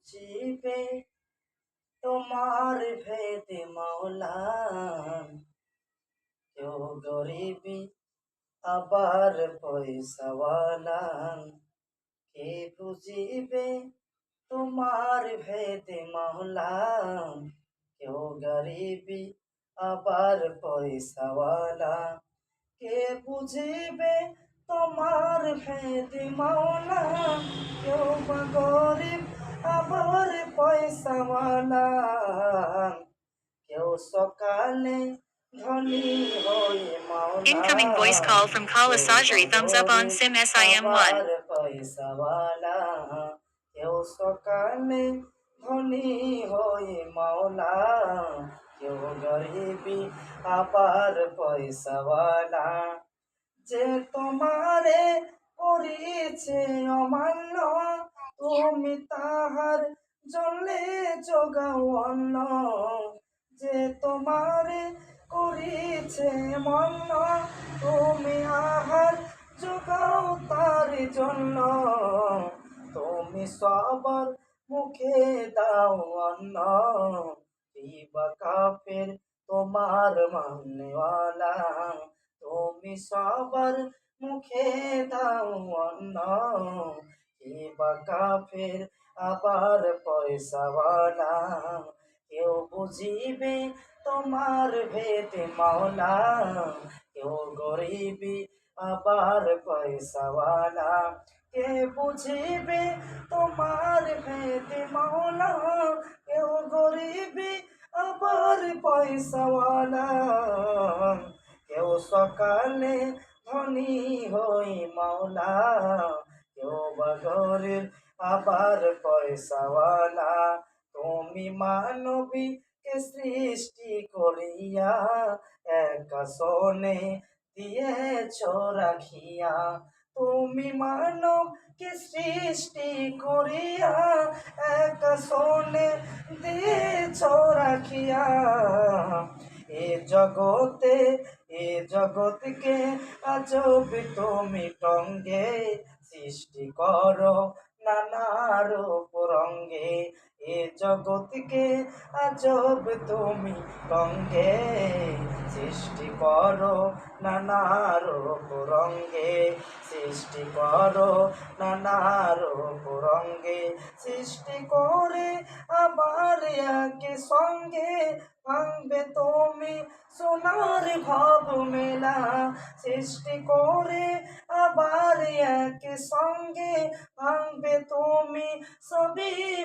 বুঝিবে তোমার ভেদে মাওলা, কেউ গরিবি আবার পয়সাওয়ালা। কে বুঝিবে তোমার ভেদে মাওলা, কেউ গরিবি আবার পয়সাওয়ালা। কে বুঝিবে তোমার ভেদে মাওলা, কেউ বা গরিব আবার পয়সাওয়ালা। কেউ সকালে ধনী হয়ে মাওলা, Incoming voice call from Kala কেউ বা Sajri. Thumbs up on গরিব Sim আবার SIM1. পয়সাওয়ালা। কেউ সকালে ধনী হয়ে মাওলা, কেউ গরিবি আবার পয়সাওয়ালা। যে তোমারে করিছে অমান্য, তুমি তাহার জলে যোগাও অন্ন। যে তোমারে করিছে অমান্য, তুমি আহার যোগাও তার জন্য। তুমি সবার মুখে দাও অন্ন, দিবা কাফের তোমার মানওয়ালা। তুমি সবার মুখে দাও অন্ন, দিবা কাফের আবার পয়সাওয়ালা। কেউ বুঝিবে তোমার ভেদে মাওলা, কেউ গরিবি আবার পয়সাওয়ালা। কে বুঝিবে তোমার ভেদে মাওলা, কেউ গরিবি আবার পয়সাওয়ালা। কেউ সকালে ধনী হই মাওলা, কেউ বা গরিব আবার পয়সাওয়ালা। তুমি মানবীকে সৃষ্টি করিয়া এক আসনে দিয়েছ রাখিয়া। তুমি মানবকে সৃষ্টি করিয়া এক আসনে দিয়েছ রাখিয়া। এ জগতে এ জগৎকে আজব তুমি টঙ্গে সৃষ্টি করো নানা রূপ রঙ্গে। এ জগৎকে আজব তুমি টঙ্গে সৃষ্টি করো নানা রূপ রঙ্গে। সৃষ্টি করো নানা রূপ রঙ্গে, সৃষ্টি করে আবার একই সঙ্গে ভাঙবে তুমি সোনার ভব মেলা। সৃষ্টি করে আবার একই সঙ্গে ভাঙবে তুমি সবই